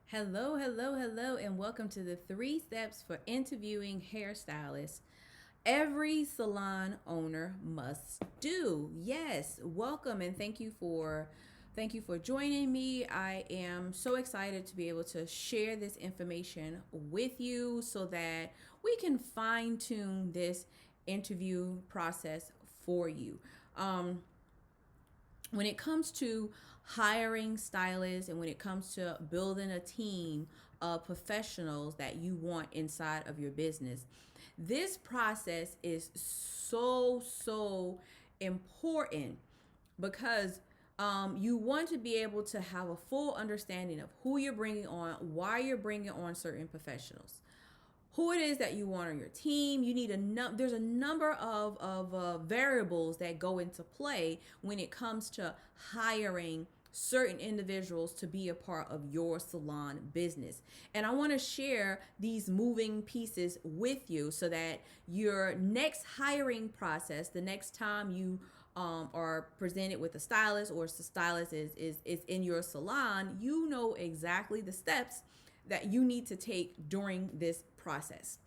Hello, hello, hello, and welcome to the 3 steps for interviewing hairstylists. Every salon owner must do. Yes, welcome and thank you for joining me. I am so excited to be able to share this information with you so that we can fine tune this interview process for you. Um, when it comes to hiring stylists and when it comes to building a team of professionals that you want inside of your business, this process is so important because you want to be able to have a full understanding of who you're bringing on, why you're bringing on certain professionals, who it is that you want on your team. You need there's a number of variables that go into play when it comes to hiring certain individuals to be a part of your salon business. And I want to share these moving pieces with you so that your next hiring process, the next time you are presented with a stylist or the stylist is in your salon, you know exactly the steps that you need to take during this process.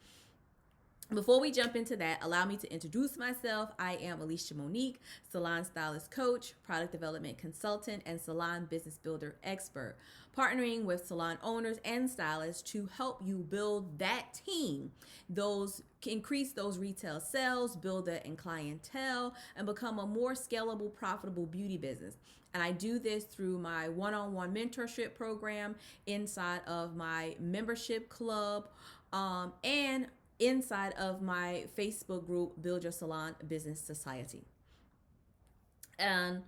Before we jump into that, allow me to introduce myself. I am Alicia Monique, salon stylist coach, product development consultant, and salon business builder expert, partnering with salon owners and stylists to help you build that team, those increase those retail sales, build that in clientele, and become a more scalable, profitable beauty business. And I do this through my one-on-one mentorship program inside of my membership club, and inside of my Facebook group, Build Your Salon Business Society. And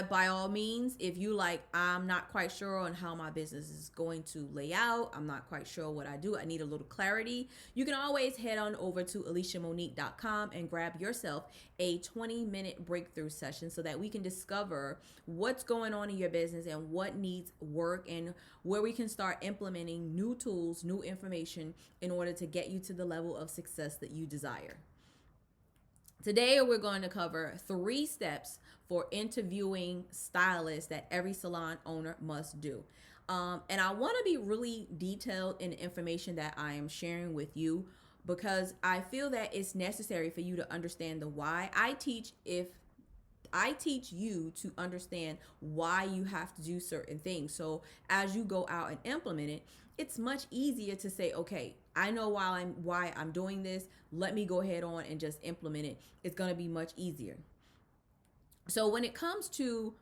by all means, if you like, I'm not quite sure on how my business is going to lay out, I'm not quite sure what I do, I need a little clarity, you can always head on over to aliciamonique.com and grab yourself a 20-minute breakthrough session so that we can discover what's going on in your business and what needs work, and where we can start implementing new tools, new information in order to get you to the level of success that you desire. Today, we're going to cover 3 steps for interviewing stylists that every salon owner must do. And I want to be really detailed in the information that I am sharing with you because I feel that it's necessary for you to understand the why. I teach you to understand why you have to do certain things. So as you go out and implement it, it's much easier to say, okay, I know why I'm doing this. Let me go ahead on and just implement it. It's going to be much easier. So when it comes to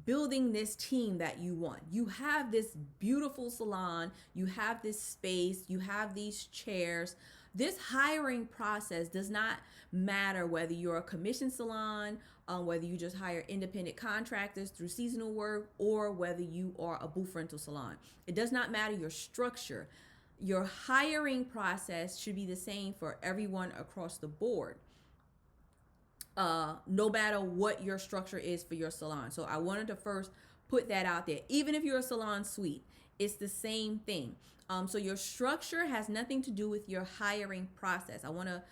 building this team that you want, you have this beautiful salon, you have this space, you have these chairs. This hiring process does not matter whether you're a commission salon, whether you just hire independent contractors through seasonal work, or whether you are a booth rental salon. It does not matter your structure. Your hiring process should be the same for everyone across the board, no matter what your structure is for your salon. So I wanted to first put that out there. Even if you're a salon suite, it's the same thing. So your structure has nothing to do with your hiring process. I want to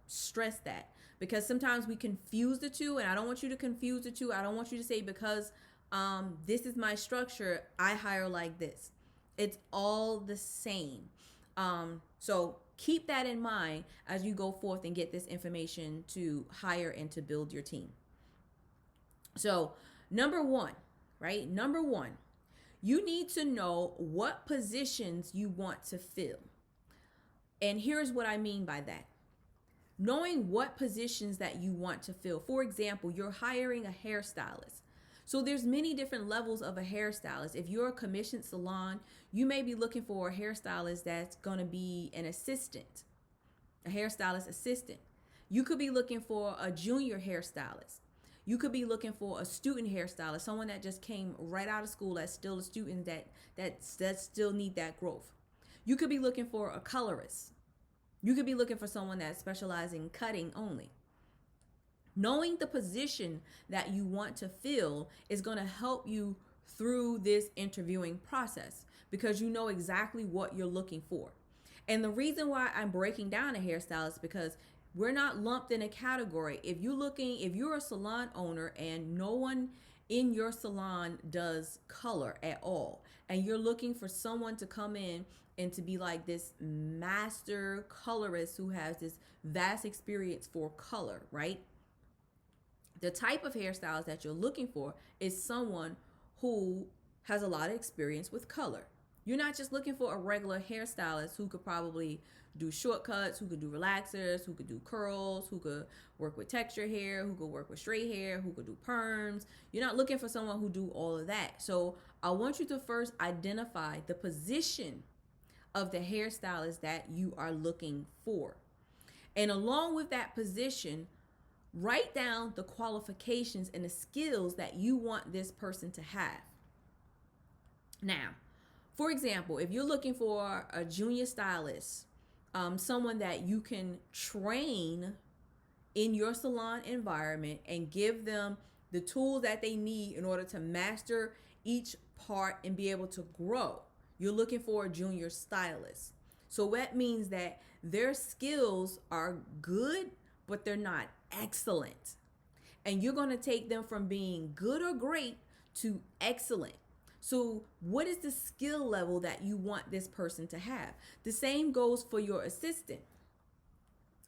stress that because sometimes we confuse the two, and I don't want you to confuse the two. I don't want you to say because this is my structure, I hire like this. It's all the same. So keep that in mind as you go forth and get this information to hire and to build your team. So, number one, right? Number one, you need to know what positions you want to fill. And here's what I mean by that. Knowing what positions that you want to fill. For example, you're hiring a hairstylist. So there's many different levels of a hairstylist. If you're a commissioned salon, you may be looking for a hairstylist that's going to be an assistant, a hairstylist assistant. You could be looking for a junior hairstylist. You could be looking for a student hairstylist, someone that just came right out of school that's still a student that still need that growth. You could be looking for a colorist. You could be looking for someone that specializes in cutting only. Knowing the position that you want to fill is going to help you through this interviewing process because you know exactly what you're looking for. And the reason why I'm breaking down a hairstylist is because we're not lumped in a category. If you're a salon owner and no one in your salon does color at all, and you're looking for someone to come in and to be like this master colorist who has this vast experience for color, right? The type of hairstyles that you're looking for is someone who has a lot of experience with color. You're not just looking for a regular hairstylist who could probably do shortcuts, who could do relaxers, who could do curls, who could work with texture hair, who could work with straight hair, who could do perms. You're not looking for someone who do all of that. So I want you to first identify the position of the hairstylist that you are looking for. And along with that position, write down the qualifications and the skills that you want this person to have. Now, for example, if you're looking for a junior stylist, someone that you can train in your salon environment and give them the tools that they need in order to master each part and be able to grow, you're looking for a junior stylist. So that means that their skills are good, but they're not excellent. And you're going to take them from being good or great to excellent. So what is the skill level that you want this person to have? The same goes for your assistant.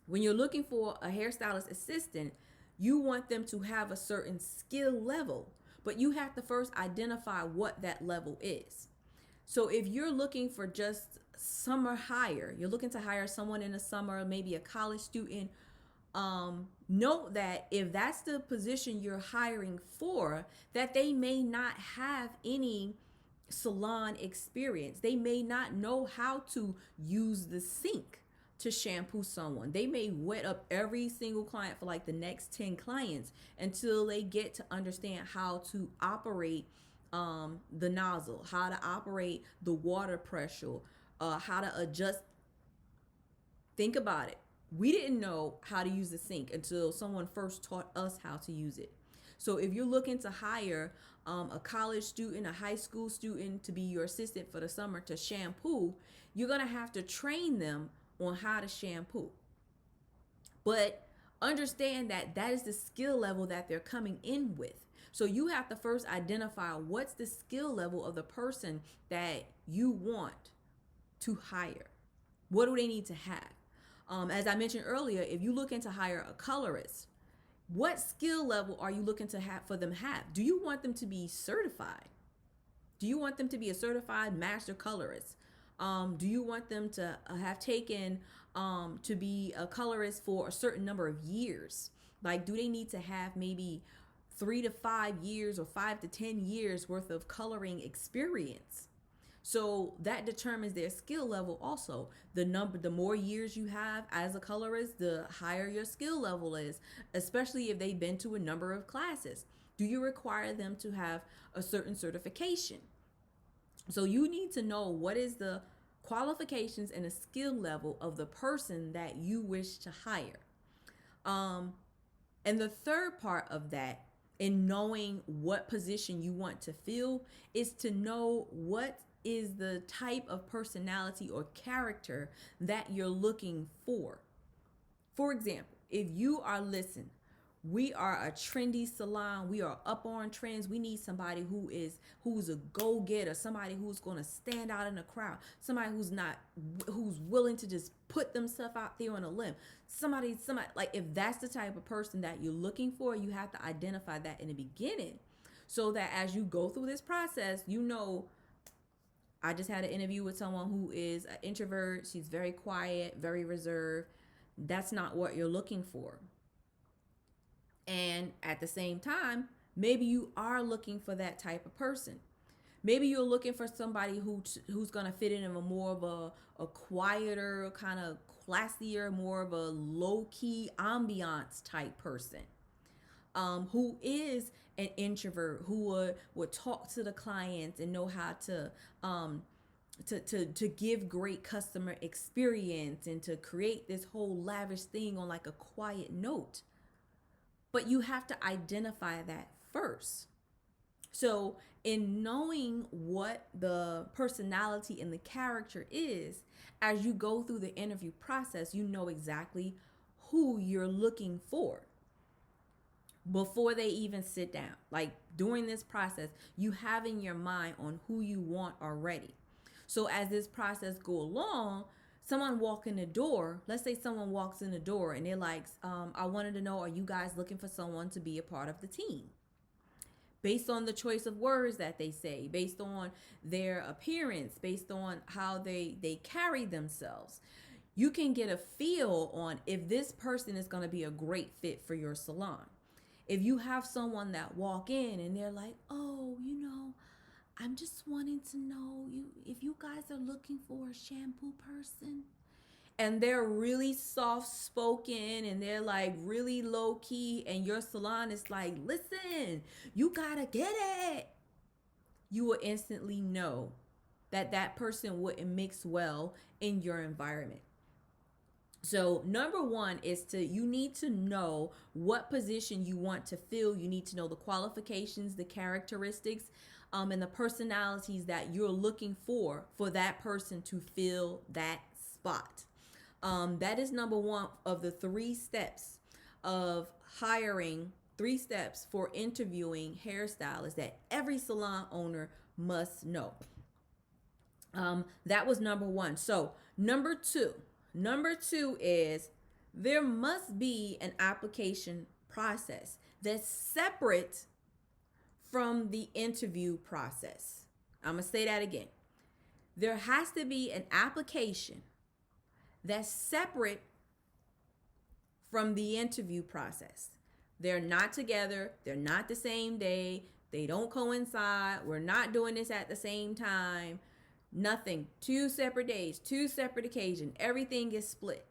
When you're looking for a hairstylist assistant, you want them to have a certain skill level, but you have to first identify what that level is. So if you're looking for just summer hire, you're looking to hire someone in the summer, maybe a college student, note that if that's the position you're hiring for, that they may not have any salon experience. They may not know how to use the sink to shampoo someone. They may wet up every single client for like the next 10 clients until they get to understand how to operate the nozzle, how to operate the water pressure, how to adjust. Think about it. We didn't know how to use the sink until someone first taught us how to use it. So if you're looking to hire a college student, a high school student to be your assistant for the summer to shampoo, you're going to have to train them on how to shampoo. But understand that that is the skill level that they're coming in with. So you have to first identify what's the skill level of the person that you want to hire. What do they need to have? As I mentioned earlier, if you looking to hire a colorist, what skill level are you looking to have for them have? Do you want them to be certified? Do you want them to be a certified master colorist? Do you want them to have taken to be a colorist for a certain number of years? Like, do they need to have maybe 3 to 5 years or 5 to 10 years worth of coloring experience? So that determines their skill level also. The more years you have as a colorist, the higher your skill level is, especially if they've been to a number of classes. Do you require them to have a certain certification? So you need to know what is the qualifications and the skill level of the person that you wish to hire. And the third part of that, in knowing what position you want to fill, is to know what is the type of personality or character that you're looking for. For example, if you are we are a trendy salon, we are up on trends, we need somebody who's a go-getter, somebody who's going to stand out in the crowd, somebody who's willing to just put themselves out there on a limb, somebody like, if that's the type of person that you're looking for, you have to identify that in the beginning, so that as you go through this process, I just had an interview with someone who is an introvert. She's very quiet, very reserved. That's not what you're looking for. And at the same time, maybe you are looking for that type of person. Maybe you're looking for somebody who's going to fit in a more of a quieter, kind of classier, more of a low-key ambiance type person. Who is an introvert, who would talk to the clients and know how to give great customer experience and to create this whole lavish thing on like a quiet note. But you have to identify that first. So in knowing what the personality and the character is, as you go through the interview process, you know exactly who you're looking for. before they even sit down. Like during this process, you having your mind on who you want already. So as this process go along, someone walk in the door. Let's say someone walks in the door and they're like, I wanted to know, are you guys looking for someone to be a part of the team? Based on the choice of words that they say, based on their appearance, based on how they carry themselves, you can get a feel on if this person is going to be a great fit for your salon. If you have someone that walk in and they're like, oh, I'm just wanting to know if you guys are looking for a shampoo person. And they're really soft spoken and they're like really low key, and your salon is like, listen, you gotta get it. You will instantly know that that person wouldn't mix well in your environment. So number one is you need to know what position you want to fill. You need to know the qualifications, the characteristics, and the personalities that you're looking for that person to fill that spot. That is number one of the 3 steps of hiring, 3 steps for interviewing hairstylists that every salon owner must know. That was number one. So number two is there must be an application process that's separate from the interview process. I'm going to say that again. There has to be an application that's separate from the interview process. They're not together. They're not the same day. They don't coincide. We're not doing this at the same time. Nothing. 2 separate days, 2 separate occasions. Everything is split.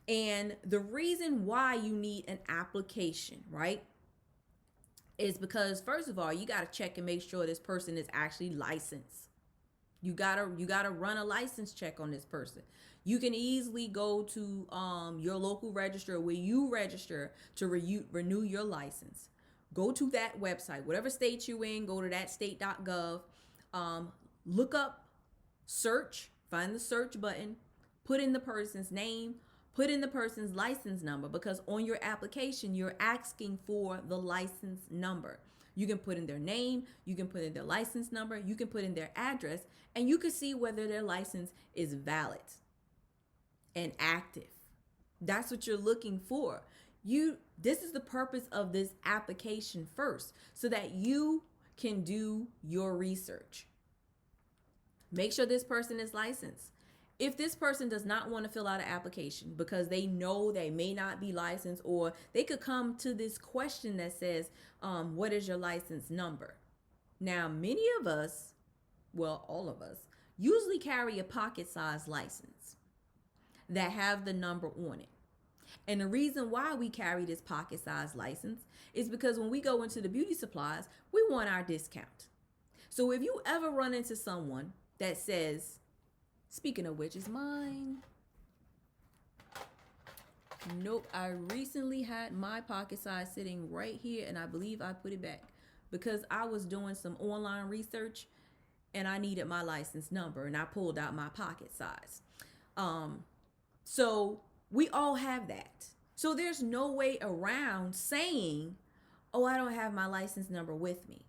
And the reason why you need an application, right, is because first of all, you got to check and make sure this person is actually licensed. You gotta run a license check on this person. You can easily go to your local registrar where you register to renew your license. Go to that website, whatever state you're in. Go to that state.gov. Look up, search, find the search button, put in the person's name, put in the person's license number, because on your application you're asking for the license number. You can put in their name, you can put in their license number, you can put in their address, and you can see whether their license is valid and active. That's what you're looking for. This is the purpose of this application first, so that you can do your research. Make sure this person is licensed. If this person does not want to fill out an application because they know they may not be licensed, or they could come to this question that says, what is your license number? Now, many of us, well, all of us, usually carry a pocket-sized license that have the number on it. And the reason why we carry this pocket-sized license is because when we go into the beauty supplies, we want our discount. So if you ever run into someone that says, speaking of which, is mine. Nope, I recently had my pocket size sitting right here, and I believe I put it back because I was doing some online research and I needed my license number, and I pulled out my pocket size. So we all have that. So there's no way around saying, oh, I don't have my license number with me.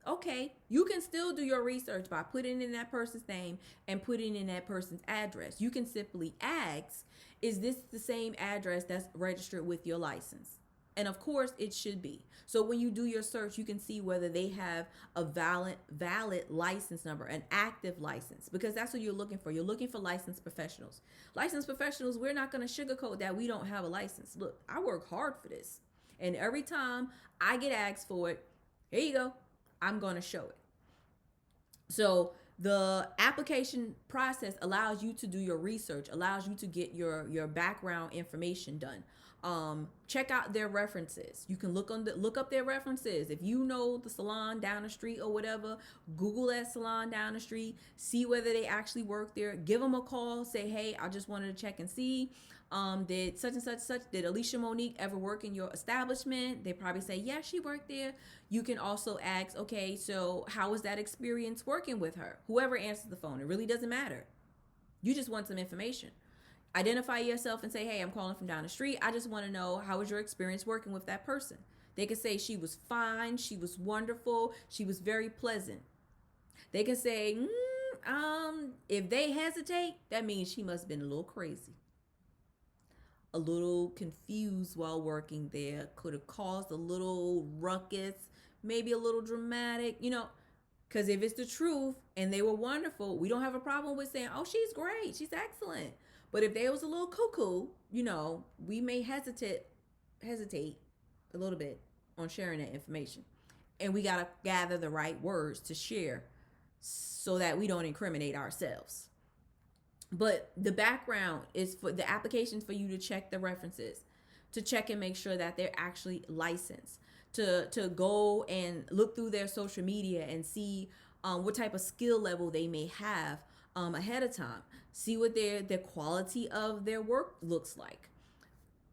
Okay, you can still do your research by putting in that person's name and putting in that person's address. You can simply ask, is this the same address that's registered with your license? And of course it should be. So when you do your search, you can see whether they have a valid license number, an active license, because that's what you're looking for. You're looking for licensed professionals. Licensed professionals, we're not going to sugarcoat that we don't have a license. Look, I work hard for this. And every time I get asked for it, here you go, I'm going to show it. So the application process allows you to do your research, allows you to get your background information done. Check out their references. You can look up their references. If you know the salon down the street or whatever, Google that salon down the street, see whether they actually work there. Give them a call. Say, hey, I just wanted to check and see. Did such and such, did Alicia Monique ever work in your establishment? They probably say, yeah, she worked there. You can also ask, okay, so how was that experience working with her? Whoever answers the phone, it really doesn't matter. You just want some information. Identify yourself and say, hey, I'm calling from down the street. I just want to know, how was your experience working with that person? They can say she was fine, she was wonderful, she was very pleasant. They can say, if they hesitate, that means she must have been a little crazy, a little confused while working there, could have caused a little ruckus, maybe a little dramatic, because if it's the truth and they were wonderful, we don't have a problem with saying, oh, she's great, she's excellent. But if they was a little cuckoo, we may hesitate a little bit on sharing that information. And we got to gather the right words to share so that we don't incriminate ourselves. But the background is for the applications for you to check the references, to check and make sure that they're actually licensed, to go and look through their social media and see what type of skill level they may have ahead of time. See what the quality of their work looks like.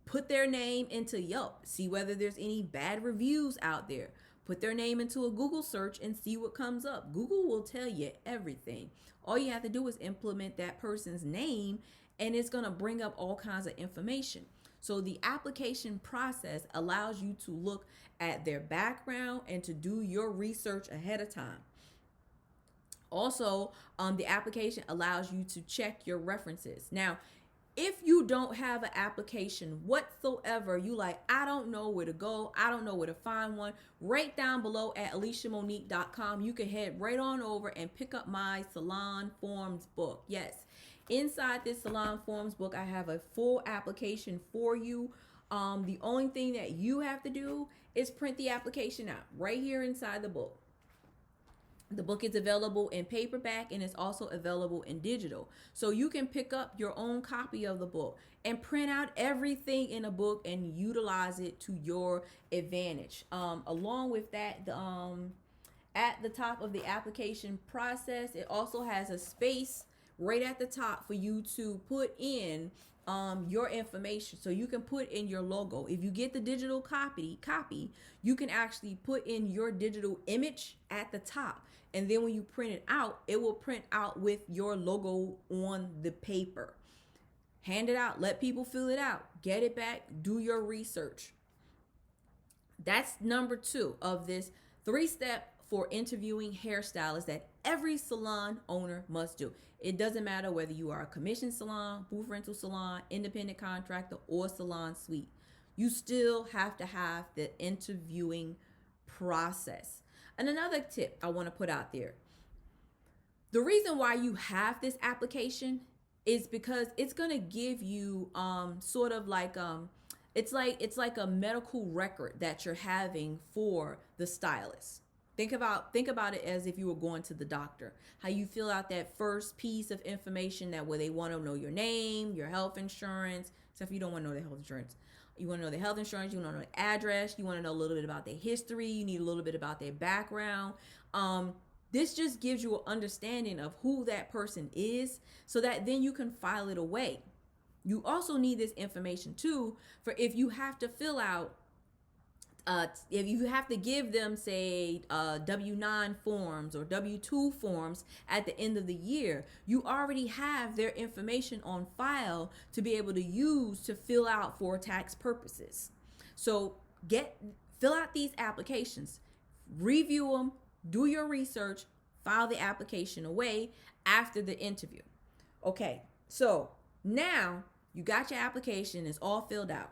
Put their name into Yelp. See whether there's any bad reviews out there. Put their name into a Google search and see what comes up. Google will tell you everything. All you have to do is implement that person's name and it's going to bring up all kinds of information. So the application process allows you to look at their background and to do your research ahead of time. Also, the application allows you to check your references. Now, if you don't have an application whatsoever, you like, I don't know where to go, I don't know where to find one, right down below at AliciaMonique.com, you can head right on over and pick up my Salon Forms book. Yes, inside this Salon Forms book, I have a full application for you. The only thing that you have to do is print the application out right here inside the book. The book is available in paperback and it's also available in digital. So you can pick up your own copy of the book and print out everything in a book and utilize it to your advantage. Along with that, at the top of the application process, it also has a space right at the top for you to put in your information. So you can put in your logo. If you get the digital copy, you can actually put in your digital image at the top. And then when you print it out, it will print out with your logo on the paper. Hand it out, let people fill it out, get it back, do your research. That's number 2 of this 3-step for interviewing hairstylists that every salon owner must do. It doesn't matter whether you are a commissioned salon, booth rental salon, independent contractor, or salon suite. You still have to have the interviewing process. And another tip I want to put out there. The reason why you have this application is because it's going to give you sort of like it's like a medical record that you're having for the stylist. Think about it as if you were going to the doctor. How you fill out that first piece of information that where they want to know your name, your health insurance, except if you don't want to know their health insurance. You want to know their health insurance, you want to know their address, you want to know a little bit about their history, you need a little bit about their background. This just gives you an understanding of who that person is so that then you can file it away. You also need this information too for if you have to fill out if you have to give them, say, W-9 forms or W-2 forms at the end of the year, you already have their information on file to be able to use to fill out for tax purposes. So fill out these applications, review them, do your research, file the application away after the interview. Okay, so now you got your application, it's all filled out.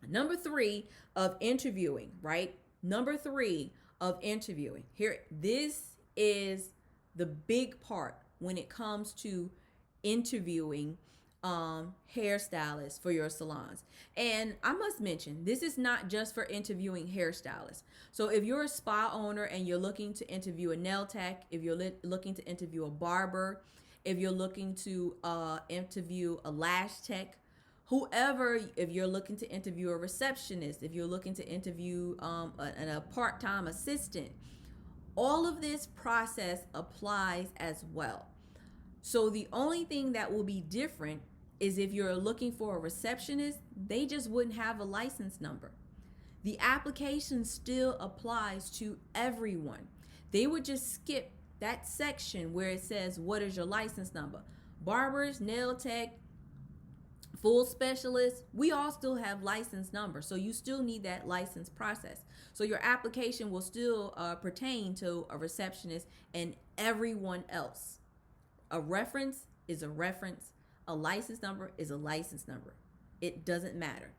Number 3 of interviewing, right? Number 3 of interviewing. Here, this is the big part when it comes to interviewing hairstylists for your salons. And I must mention, this is not just for interviewing hairstylists. So if you're a spa owner and you're looking to interview a nail tech, if you're looking to interview a barber, if you're looking to interview a lash tech, whoever, if you're looking to interview a receptionist, if you're looking to interview a part-time assistant, all of this process applies as well. So the only thing that will be different is if you're looking for a receptionist, they just wouldn't have a license number. The application still applies to everyone. They would just skip that section where it says, what is your license number? Barbers, nail tech, Full specialist, we all still have license numbers. So you still need that license process. So your application will still pertain to a receptionist and everyone else. A reference is a reference. A license number is a license number. It doesn't matter.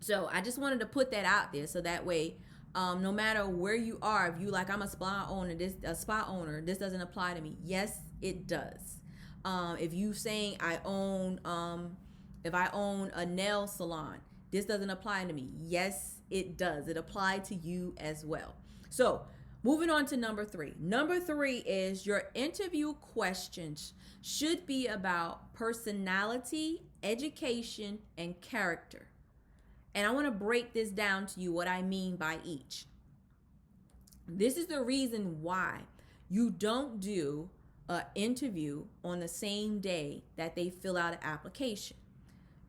So I just wanted to put that out there so that way, no matter where you are, if you like, I'm a spa owner, this doesn't apply to me. Yes, it does. If you saying if I own a nail salon, this doesn't apply to me. Yes, it does. It applied to you as well. So moving on to number 3. Number 3 is your interview questions should be about personality, education, and character. And I want to break this down to you what I mean by each. This is the reason why you don't do an interview on the same day that they fill out an application.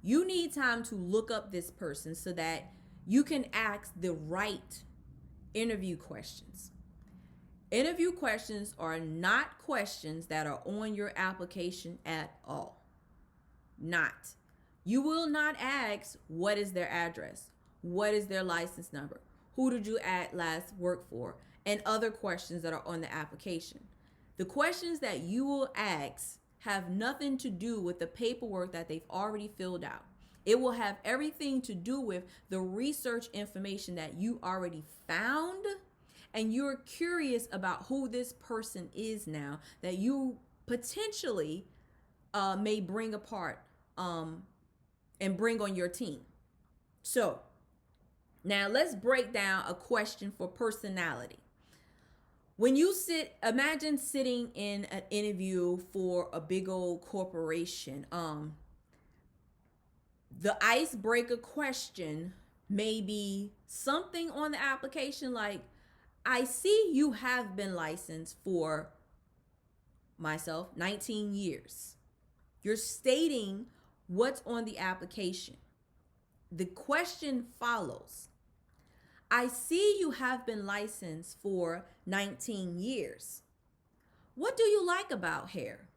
You need time to look up this person so that you can ask the right interview questions. Interview questions are not questions that are on your application at all. Not. You will not ask what is their address, what is their license number, who did you last work for, and other questions that are on the application. The questions that you will ask have nothing to do with the paperwork that they've already filled out. It will have everything to do with the research information that you already found, and you're curious about who this person is now that you potentially may bring apart and bring on your team. So now let's break down a question for personality. When you imagine sitting in an interview for a big old corporation. The icebreaker question may be something on the application like, I see you have been licensed for 19 years. You're stating what's on the application. The question follows. I see you have been licensed for 19 years. What do you like about hair?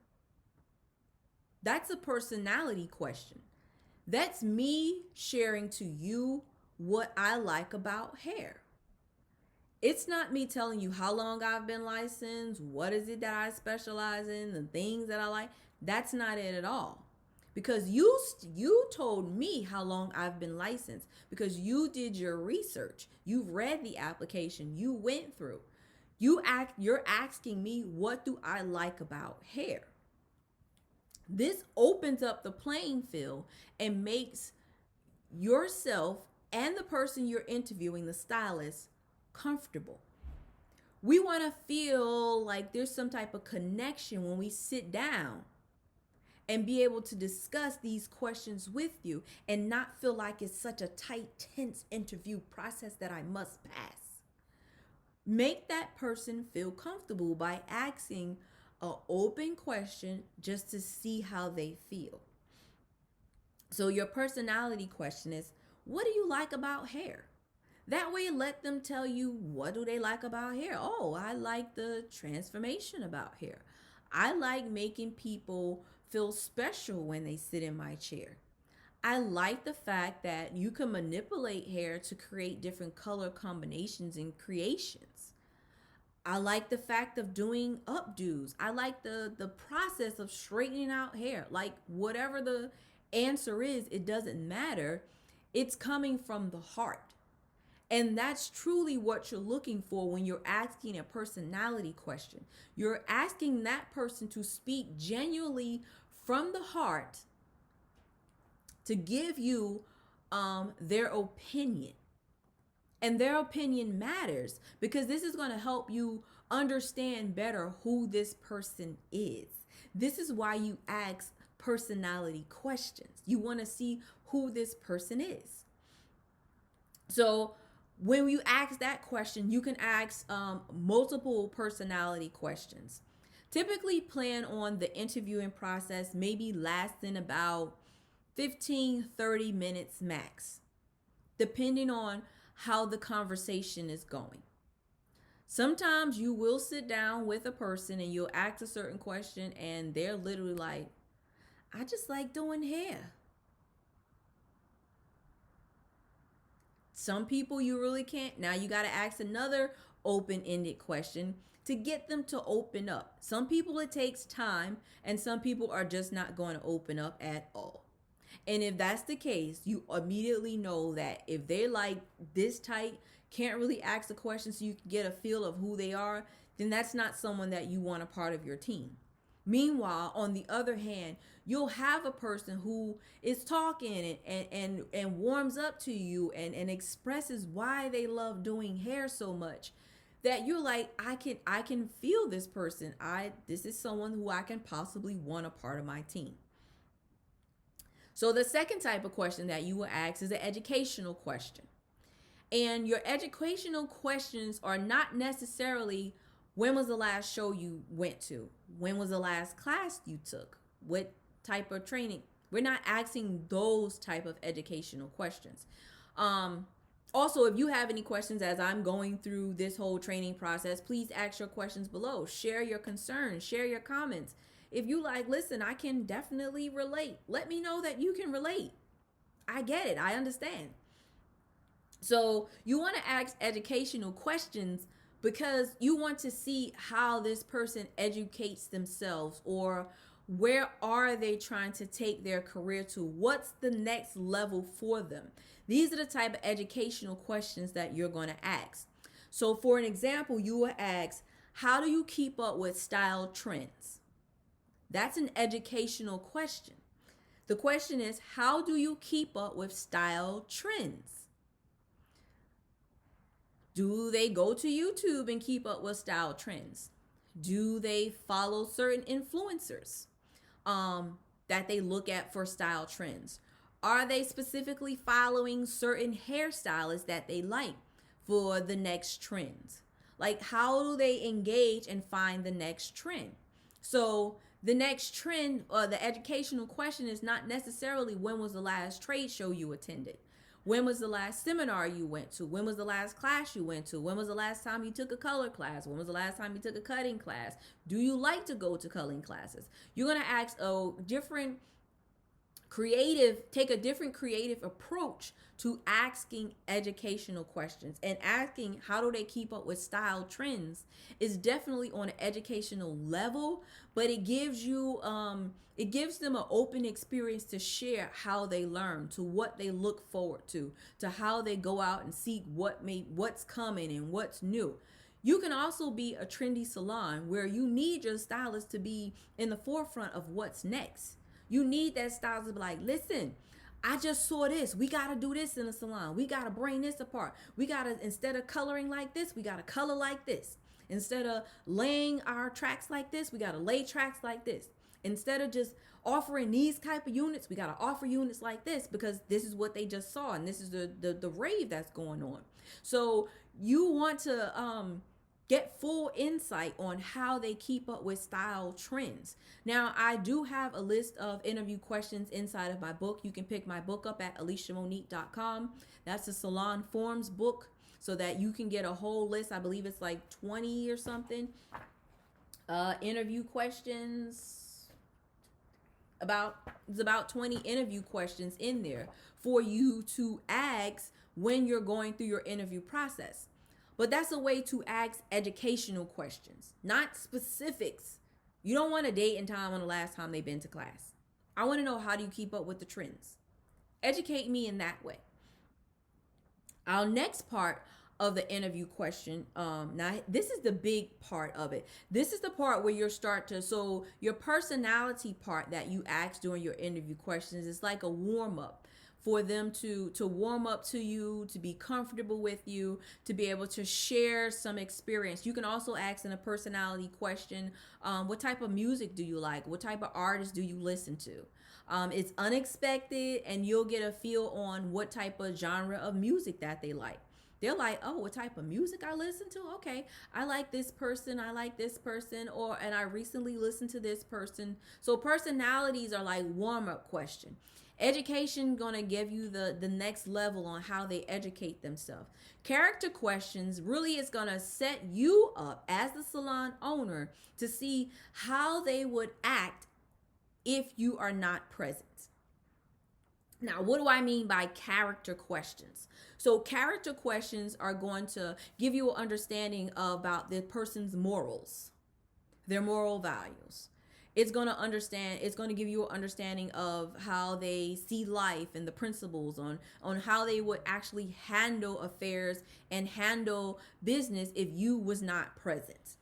That's a personality question. That's me sharing to you what I like about hair. It's not me telling you how long I've been licensed, what is it that I specialize in, the things that I like. That's not it at all. Because you told me how long I've been licensed because you did your research. You've read the application. You went through. You're asking me, what do I like about hair? This opens up the playing field and makes yourself and the person you're interviewing, the stylist, comfortable. We want to feel like there's some type of connection when we sit down and be able to discuss these questions with you and not feel like it's such a tight, tense interview process that I must pass. Make that person feel comfortable by asking an open question just to see how they feel. So your personality question is, what do you like about hair? That way, let them tell you, what do they like about hair? Oh, I like the transformation about hair. I like making people feel special when they sit in my chair. I like the fact that you can manipulate hair to create different color combinations and creations. I like the fact of doing updos. I like the process of straightening out hair. Like whatever the answer is, it doesn't matter. It's coming from the heart. And that's truly what you're looking for when you're asking a personality question. You're asking that person to speak genuinely from the heart to give you their opinion. And their opinion matters because this is going to help you understand better who this person is. This is why you ask personality questions. You want to see who this person is. So when you ask that question, you can ask multiple personality questions. Typically plan on the interviewing process maybe lasting about 15-30 minutes max, depending on how the conversation is going. Sometimes you will sit down with a person and you'll ask a certain question and they're literally like, I just like doing hair. Some people you really can't. Now you got to ask another open ended question to get them to open up. Some people it takes time, and some people are just not going to open up at all. And if that's the case, you immediately know that if they're like this tight, can't really ask a question so you can get a feel of who they are, then that's not someone that you want a part of your team. Meanwhile, on the other hand, you'll have a person who is talking and warms up to you and expresses why they love doing hair so much that you're like, I can feel this person. This is someone who I can possibly want a part of my team. So the second type of question that you will ask is an educational question. And your educational questions are not necessarily when was the last show you went to? When was the last class you took? What type of training? We're not asking those type of educational questions. Also, if you have any questions as I'm going through this whole training process, please ask your questions below. Share your concerns, share your comments. If you like, listen, I can definitely relate. Let me know that you can relate. I get it. I understand. So you want to ask educational questions because you want to see how this person educates themselves, or where are they trying to take their career to? What's the next level for them? These are the type of educational questions that you're going to ask. So for an example, you will ask, how do you keep up with style trends? That's an educational question. The question is, how do you keep up with style trends? Do they go to YouTube and keep up with style trends? Do they follow certain influencers that they look at for style trends? Are they specifically following certain hairstylists that they like for the next trends? Like, how do they engage and find the next trend? So the next trend or the educational question is not necessarily when was the last trade show you attended. When was the last seminar you went to? When was the last class you went to? When was the last time you took a color class? When was the last time you took a cutting class? Do you like to go to cutting classes? You're going to ask a different take a different creative approach to asking educational questions, and asking how do they keep up with style trends is definitely on an educational level, but it gives them an open experience to share how they learn, to what they look forward to how they go out and seek what's coming and what's new. You can also be a trendy salon where you need your stylist to be in the forefront of what's next. You need that stylist to be like, listen, I just saw this. We got to do this in the salon. We got to bring this apart. We got to, instead of coloring like this, we got to color like this. Instead of laying our tracks like this, we got to lay tracks like this. Instead of just offering these type of units, we got to offer units like this because this is what they just saw and this is the rave that's going on. So you want to get full insight on how they keep up with style trends. Now, I do have a list of interview questions inside of my book. You can pick my book up at AliciaMonique.com. That's a Salon Forms book, so that you can get a whole list. I believe it's like 20 or something interview questions. It's about 20 interview questions in there for you to ask when you're going through your interview process. But that's a way to ask educational questions, not specifics. You don't want a date and time on the last time they've been to class. I want to know, how do you keep up with the trends? Educate me in that way. Our next part of the interview question, now this is the big part of it. This is the part where so your personality part that you ask during your interview questions is like a warm up for them to warm up to you, to be comfortable with you, to be able to share some experience. You can also ask in a personality question, what type of music do you like? What type of artists do you listen to? It's unexpected, and you'll get a feel on what type of genre of music that they like. They're like, oh, what type of music I listen to? Okay, I like this person, and I recently listened to this person. So personalities are like warm-up question. Education gonna give you the next level on how they educate themselves. Character questions really is gonna set you up as the salon owner to see how they would act if you are not present. Now, what do I mean by character questions? So, character questions are going to give you an understanding about the person's morals, their moral values. It's going to give you an understanding of how they see life and the principles on how they would actually handle affairs and handle business if you was not present.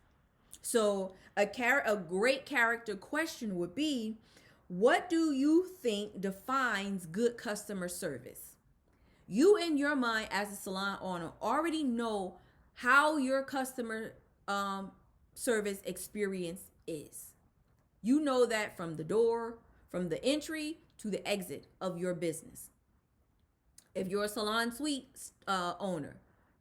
So, a great character question would be, what do you think defines good customer service? You in your mind as a salon owner already know how your customer service experience is. You know that from the door, from the entry to the exit of your business. If you're a salon suite owner,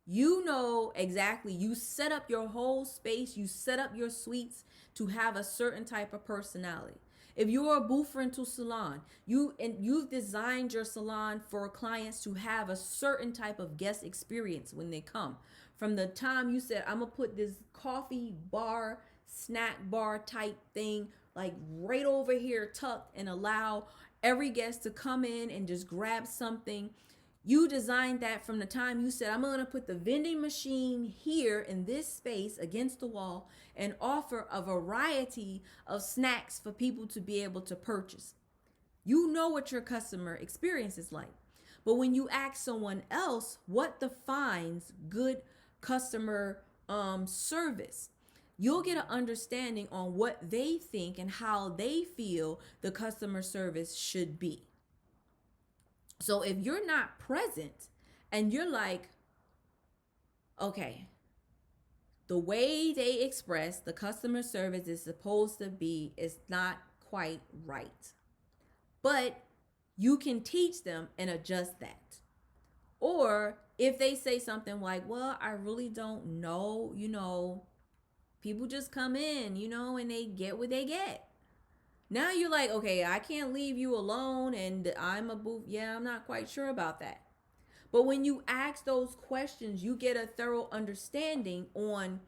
you know exactly, you set up your whole space, you set up your suites to have a certain type of personality. If you're a booth rental salon, you've designed your salon for clients to have a certain type of guest experience when they come. From the time you said, I'm gonna put this coffee bar, snack bar type thing like right over here tucked and allow every guest to come in and just grab something. You designed that from the time you said, I'm going to put the vending machine here in this space against the wall and offer a variety of snacks for people to be able to purchase. You know what your customer experience is like. But when you ask someone else what defines good customer service, you'll get an understanding on what they think and how they feel the customer service should be. So if you're not present and you're like, okay, the way they express the customer service is supposed to be is not quite right. But you can teach them and adjust that. Or if they say something like, well, I really don't know, people just come in, and they get what they get. Now you're like, okay, I can't leave you alone and I'm a booth. Yeah, I'm not quite sure about that. But when you ask those questions, you get a thorough understanding on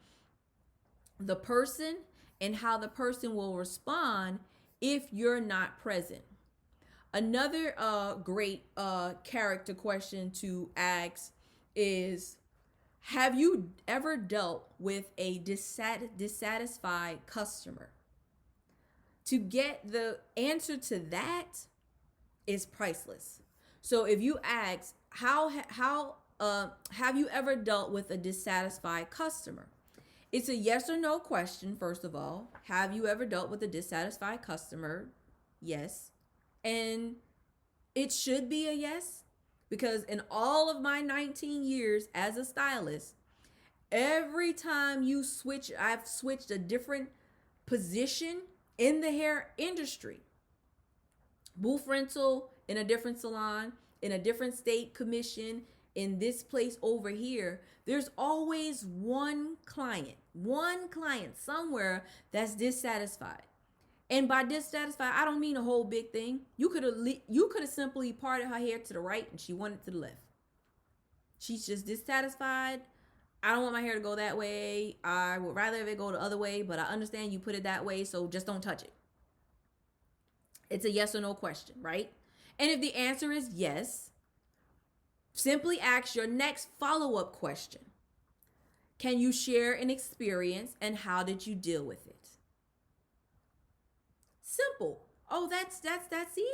the person and how the person will respond if you're not present. Another great character question to ask is, have you ever dealt with a dissatisfied customer? To get the answer to that is priceless. So if you ask, how have you ever dealt with a dissatisfied customer? It's a yes or no question, first of all. Have you ever dealt with a dissatisfied customer? Yes. And it should be a yes, because in all of my 19 years as a stylist, every time I've switched a different position in the hair industry. Booth rental in a different salon, in a different state commission, in this place over here, there's always one client somewhere that's dissatisfied. And by dissatisfied, I don't mean a whole big thing. You could have simply parted her hair to the right and she wanted to the left. She's just dissatisfied. I don't want my hair to go that way. I would rather if it go the other way, but I understand you put it that way, so just don't touch it. It's a yes or no question, right? And if the answer is yes, simply ask your next follow-up question. Can you share an experience and how did you deal with it? Simple. Oh, that's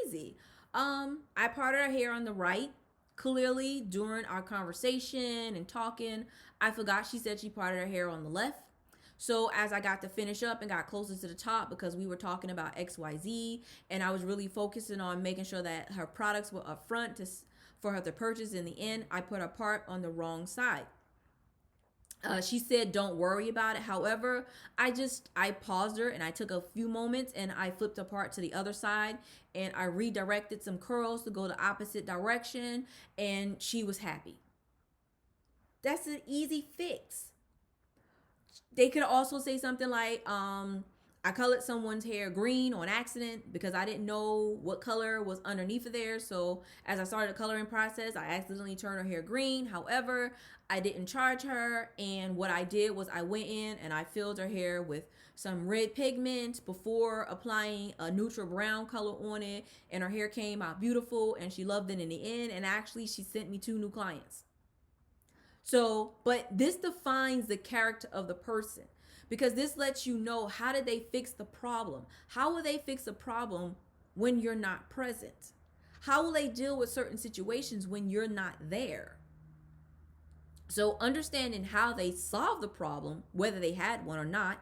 easy. I parted her hair on the right. Clearly, during our conversation and talking, I forgot she said she parted her hair on the left. So as I got to finish up and got closer to the top, because we were talking about XYZ, and I was really focusing on making sure that her products were up front for her to purchase in the end, I put her part on the wrong side. She said, don't worry about it. However, I paused her and I took a few moments and I flipped apart to the other side and I redirected some curls to go the opposite direction, and she was happy. That's an easy fix. They could also say something like, I colored someone's hair green on accident because I didn't know what color was underneath of there. So as I started the coloring process, I accidentally turned her hair green. However, I didn't charge her. And what I did was I went in and I filled her hair with some red pigment before applying a neutral brown color on it. And her hair came out beautiful and she loved it in the end. And actually, she sent me 2 new clients. So, but this defines the character of the person because this lets you know how did they fix the problem? How will they fix the problem when you're not present? How will they deal with certain situations when you're not there? So, understanding how they solve the problem, whether they had one or not,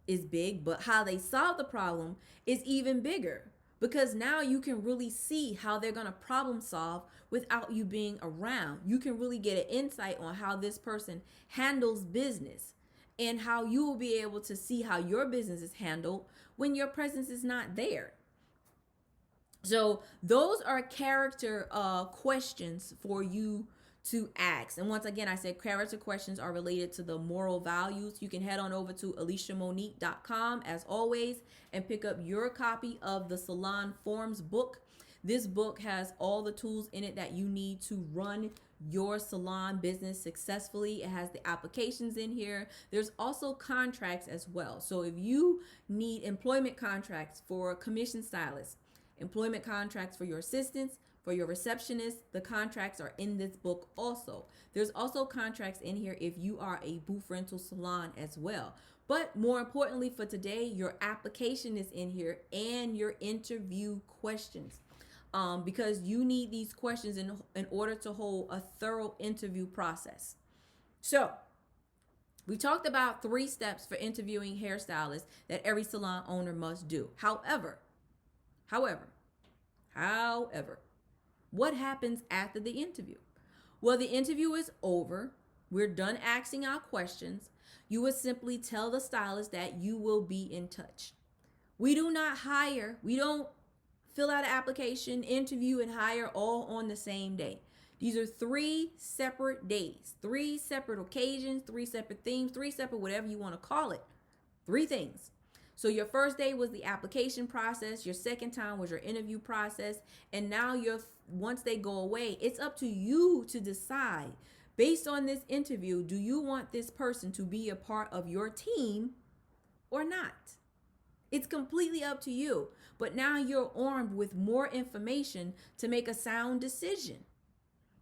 is big, but how they solve the problem is even bigger because now you can really see how they're going to problem solve without you being around. You can really get an insight on how this person handles business and how you will be able to see how your business is handled when your presence is not there. So those are character questions for you to ask. And once again, I said character questions are related to the moral values. You can head on over to AliciaMonique.com as always and pick up your copy of the Salon Forms book. This book has all the tools in it that you need to run your salon business successfully. It has the applications in here. There's also contracts as well. So if you need employment contracts for commission stylists, employment contracts for your assistants, for your receptionist, the contracts are in this book also. There's also contracts in here if you are a booth rental salon as well. But more importantly for today, your application is in here and your interview questions. Because you need these questions in order to hold a thorough interview process. So we talked about 3 steps for interviewing hairstylists that every salon owner must do. However, what happens after the interview? Well, the interview is over. We're done asking our questions. You would simply tell the stylist that you will be in touch. We don't fill out an application, interview, and hire all on the same day. These are 3 separate days, 3 separate occasions, 3 separate themes, 3 separate whatever you want to call it. 3 things. So your first day was the application process. Your second time was your interview process. And now once they go away, it's up to you to decide based on this interview, do you want this person to be a part of your team or not? It's completely up to you. But now you're armed with more information to make a sound decision.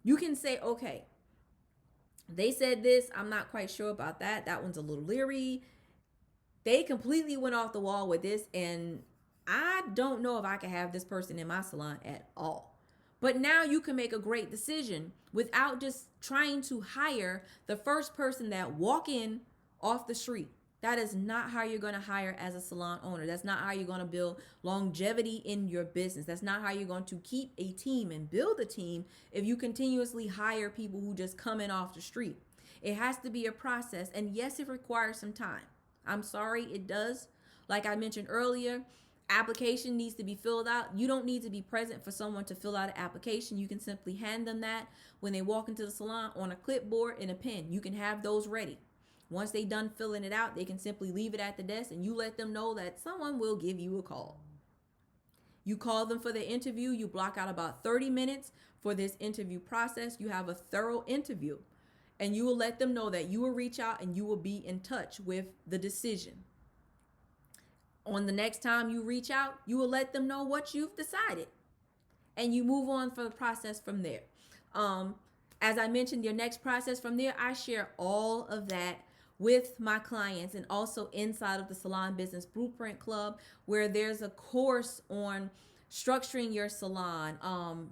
You can say, okay, they said this. I'm not quite sure about that. That one's a little leery. They completely went off the wall with this. And I don't know if I can have this person in my salon at all. But now you can make a great decision without just trying to hire the first person that walk in off the street. That is not how you're going to hire as a salon owner. That's not how you're going to build longevity in your business. That's not how you're going to keep a team and build a team if you continuously hire people who just come in off the street. It has to be a process. And yes, it requires some time. I'm sorry, it does. Like I mentioned earlier, application needs to be filled out. You don't need to be present for someone to fill out an application. You can simply hand them that when they walk into the salon on a clipboard and a pen. You can have those ready. Once they're done filling it out, they can simply leave it at the desk and you let them know that someone will give you a call. You call them for the interview. You block out about 30 minutes for this interview process. You have a thorough interview and you will let them know that you will reach out and you will be in touch with the decision. On the next time you reach out, you will let them know what you've decided and you move on for the process from there. As I mentioned, your next process from there, I share all of that with my clients and also inside of the Salon Business Blueprint Club, where there's a course on structuring your salon,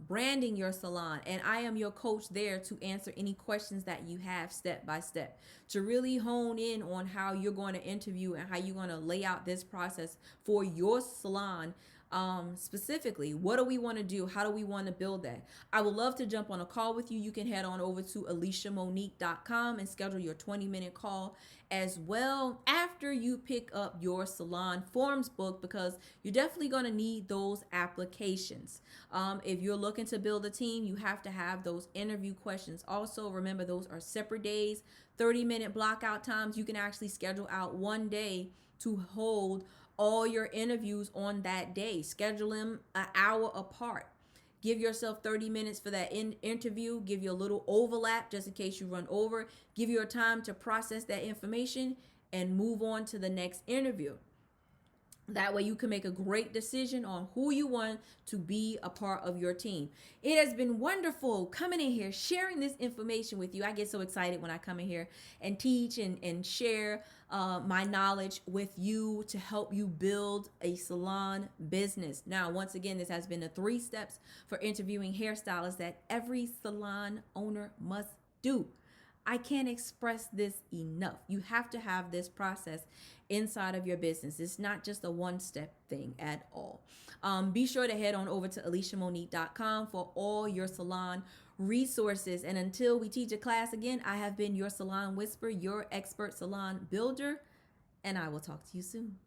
branding your salon, and I am your coach there to answer any questions that you have step by step to really hone in on how you're going to interview and how you're going to lay out this process for your salon. Specifically, what do we want to do? How do we want to build that? I would love to jump on a call with you. You can head on over to AliciaMonique.com and schedule your 20-minute call as well after you pick up your Salon Forms book, because you're definitely going to need those applications. If you're looking to build a team, you have to have those interview questions. Also, remember, those are separate days, 30-minute block out times. You can actually schedule out one day to hold all your interviews on that day. Schedule them an hour apart. Give yourself 30 minutes for that interview. Give you a little overlap just in case you run over. Give your time to process that information and move on to the next interview. That way you can make a great decision on who you want to be a part of your team. It has been wonderful coming in here, sharing this information with you. I get so excited when I come in here and teach and share my knowledge with you to help you build a salon business. Now, once again, this has been the 3 steps for interviewing hairstylists that every salon owner must do. I can't express this enough. You have to have this process inside of your business. It's not just a one-step thing at all. Be sure to head on over to AliciaMonique.com for all your salon resources. And until we teach a class again, I have been your salon whisperer, your expert salon builder, and I will talk to you soon.